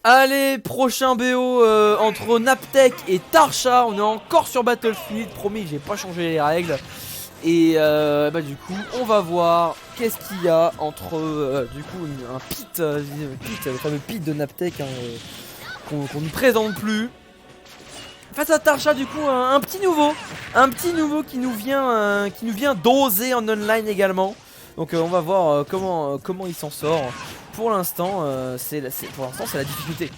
Allez, prochain BO entre Naptech et Tarsha. On est encore sur Battlefield. Promis, j'ai pas changé les règles. Et bah du coup, on va voir qu'est-ce qu'il y a entre du coup un pit, le fameux pit de Naptech hein, qu'on ne présente plus. Face à Tarsha, du coup, un petit nouveau qui nous vient d'oser en online également. Donc on va voir comment il s'en sort. Pour l'instant, c'est la difficulté.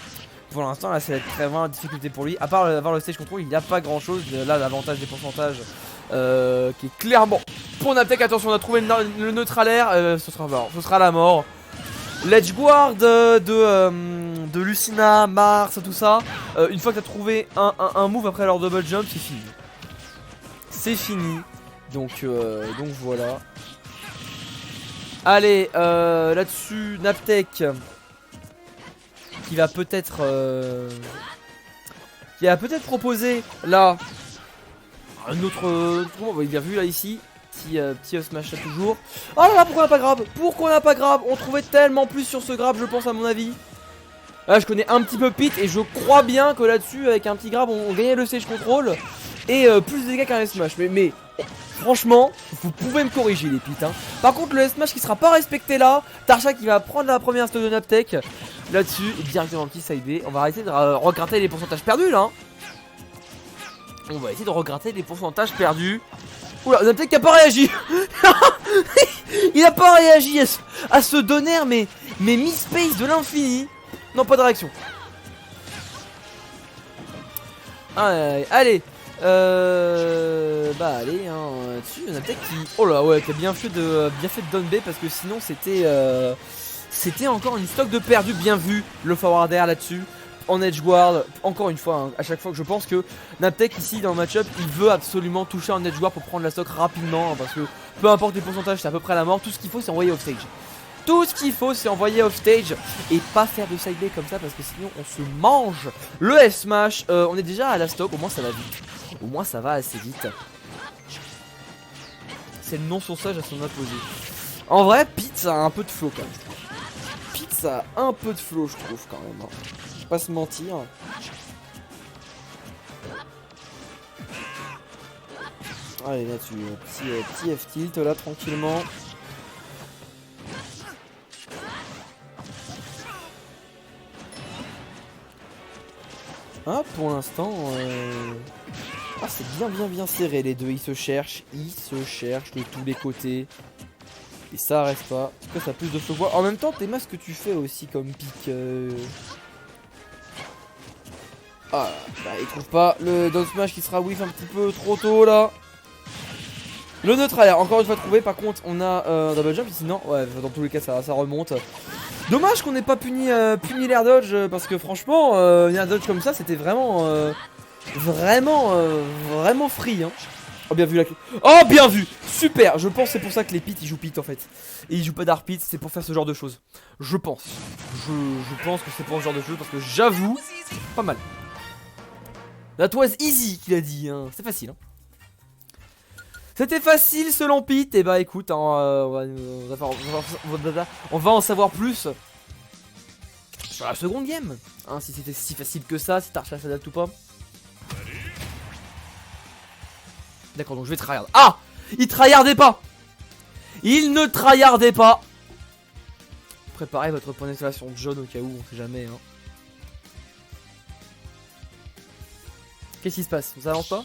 Pour l'instant, là, c'est vraiment la difficulté pour lui. À part avoir le stage control, il n'y a pas grand chose. Là, l'avantage des pourcentages qui est clairement pour Naptech. Attention, on a trouvé le neutralaire. Ce sera la mort. L'Edgeguard de Lucina, Mars, tout ça. Une fois que tu as trouvé un move après leur double jump, c'est fini. C'est fini. Donc voilà. Allez, là-dessus, Naptech qui va peut-être proposer là un autre. Il est bien vu là ici. Petit smash là toujours. Oh là là, pourquoi on n'a pas grab? Pourquoi on n'a pas grab? On trouvait tellement plus sur ce grab, je pense, à mon avis. Là, je connais un petit peu Pit et je crois bien que là-dessus, avec un petit grab, on gagnait le stage control et plus de dégâts qu'un smash. Mais franchement, vous pouvez me corriger les Pit. Hein. Par contre, le smash qui sera pas respecté là, Tarsha qui va prendre la première stock de Naptech là-dessus et directement petit side B. On va essayer de regratter les pourcentages perdus là. Hein. On va essayer de regratter les pourcentages perdus. Oula, Naptech qui a pas réagi. Il a pas réagi à ce donner, mais mi-space de l'infini. Non, pas de réaction. Allez. Bah allez, hein, dessus, Naptech qui... Oh là, ouais, qui a bien fait de down B parce que sinon c'était encore une stock de perdu. Bien vu le forward air là-dessus. En edgeguard, encore une fois, hein, à chaque fois que je pense que Naptech ici dans le match-up, il veut absolument toucher en edgeguard pour prendre la stock rapidement, hein, parce que peu importe les pourcentages, c'est à peu près la mort. Tout ce qu'il faut, c'est envoyer off stage. Tout ce qu'il faut, c'est envoyer off stage et pas faire de side B comme ça, parce que sinon on se mange le S-Smash. On est déjà à la stock, au moins ça va vite. Au moins ça va assez vite. C'est le non sage à son apposé. En vrai, Pit ça a un peu de flow quand même. Pit ça a un peu de flow, je trouve quand même. Hein. Pas se mentir. Allez là-dessus, petit F-tilt là tranquillement. Ah pour l'instant ah c'est bien serré les deux, ils se cherchent de tous les côtés. Et ça reste pas. Est-ce que ça a plus de flow? En même temps, t'es ce que tu fais aussi comme pic. Ah, bah, il trouve pas le down smash qui sera whiff un petit peu trop tôt là. Le neutralaire, encore une fois trouvé. Par contre, on a un double jump ici. Non, ouais, dans tous les cas, ça remonte. Dommage qu'on n'ait pas puni l'air dodge parce que franchement, l'air dodge comme ça, c'était vraiment free. Hein. Oh, bien vu la clé. Oh, bien vu. Super. Je pense que c'est pour ça que les pits ils jouent pit en fait. Et ils jouent pas d'art pit, c'est pour faire ce genre de choses. Je pense. Je pense que c'est pour ce genre de choses parce que j'avoue, pas mal. That was easy qu'il a dit, hein. C'est facile. Hein. C'était facile selon Pete. Et bah écoute, hein, on va en savoir plus sur la seconde game. Hein, si c'était si facile que ça, si Tarsha s'adapte ou pas. D'accord, donc je vais tryhard. Ah, il tryhardait pas. Il ne tryhardait pas. Préparez votre point d'exclamation jaune au cas où, on sait jamais. Hein. Qu'est-ce qui se passe? Ça avance pas?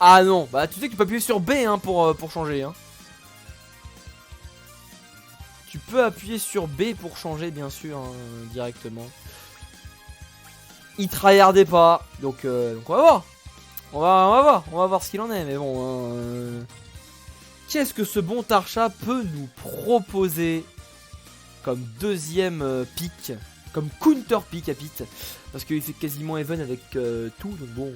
Ah non, bah tu sais que tu peux appuyer sur B hein, pour changer. Hein. Tu peux appuyer sur B pour changer, bien sûr, hein, directement. Il tryhardait pas, donc on va voir. On va voir ce qu'il en est, mais bon. Qu'est-ce que ce bon Tarsha peut nous proposer comme deuxième pick, comme counter pick à Pit, parce qu'il fait quasiment even avec tout, donc bon.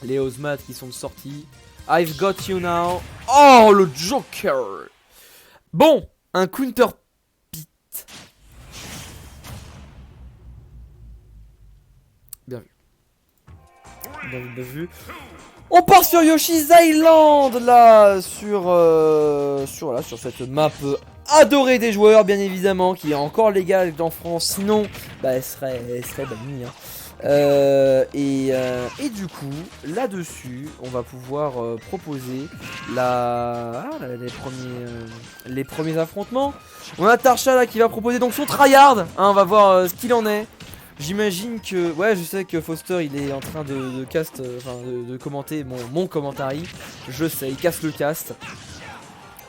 Les Ozmat qui sont sortis. I've got you now. Oh, le Joker. Bon, un counter Pit. Bien vu. Bien vu. On part sur Yoshi's Island là, sur cette map adorée des joueurs, bien évidemment, qui est encore légale en France. Sinon, bah, elle serait bannie. Hein. Et du coup, là-dessus, on va pouvoir proposer les premiers affrontements. On a Tarsha là qui va proposer donc son tryhard. Hein, on va voir ce qu'il en est. J'imagine que... Ouais, je sais que Foster, il est en train de cast... Enfin, de commenter mon commentaire. Je sais, il casse le cast.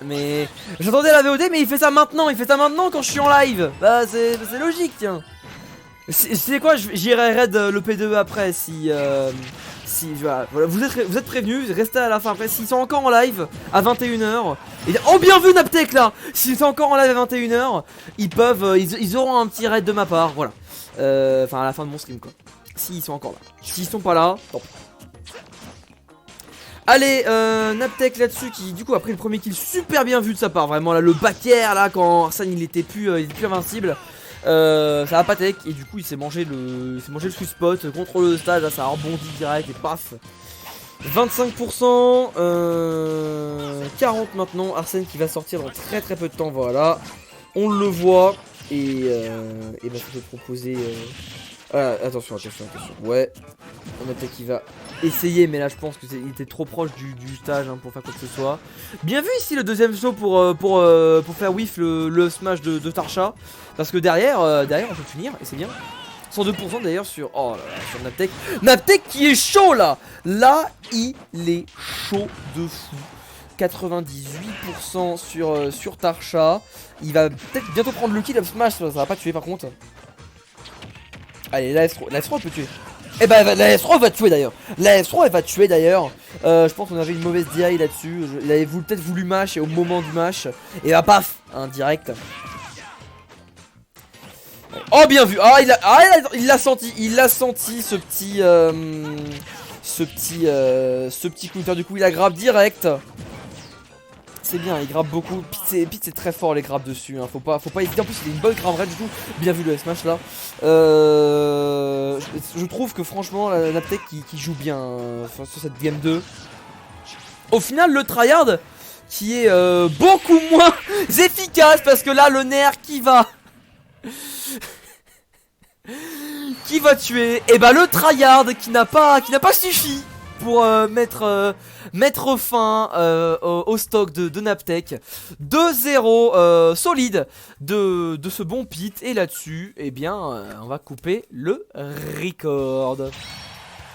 Mais... J'attendais la VOD, mais il fait ça maintenant. Il fait ça maintenant quand je suis en live. Bah, c'est logique, tiens. C'est quoi, j'irai raid le P2 après si... voilà, vous êtes prévenus, restez à la fin après. S'ils sont encore en live à 21h, et oh bien vu Naptech là. S'ils sont encore en live à 21h, ils peuvent, ils auront un petit raid de ma part, voilà. Enfin à la fin de mon stream quoi. S'ils sont encore là. S'ils sont pas là, tant pis. Allez, Naptech là-dessus qui du coup a pris le premier kill super bien vu de sa part. Vraiment là, le back air là quand Arsène il était plus invincible. Ça va pas tech et du coup il s'est mangé le sweet spot, contrôle de stage, là ça a rebondi direct et paf. 25%, 40 maintenant, Arsène qui va sortir dans très peu de temps, voilà. On le voit et bah je peux te proposer... attention, ouais. On a peut-être qui va essayer, mais là je pense qu'il était trop proche du stage hein, pour faire quoi que ce soit. Bien vu ici le deuxième saut pour faire whiff le smash de Tarsha. Parce que derrière on peut finir et c'est bien. 102% d'ailleurs sur... Oh là là, sur Naptech. Naptech qui est chaud là. Là il est chaud de fou. 98% sur Tarsha. Il va peut-être bientôt prendre le kill up smash, ça va pas tuer par contre. Allez, la S3 peut tuer. Et bah la S3 va tuer d'ailleurs. La S3 elle va tuer d'ailleurs. Je pense qu'on avait une mauvaise DI là-dessus. Il avait peut-être voulu mash et au moment du mash. Et bah paf, un direct. Oh bien vu. Il l'a senti. Il l'a senti ce petit counter. Du coup il a grab direct. C'est bien, il grappe beaucoup. Pete c'est très fort les grappes dessus, hein. Faut pas hésiter. En plus il a une bonne grave rate du coup. Bien vu le smash là. Je trouve que franchement la Naptech qui joue bien sur cette game 2. Au final le tryhard qui est beaucoup moins efficace parce que là le nerf qui va tuer. Et bah le tryhard qui n'a pas suffi pour mettre fin au stock de Naptech. 2-0 solide de ce bon Pete. Et là-dessus, eh bien, on va couper le record.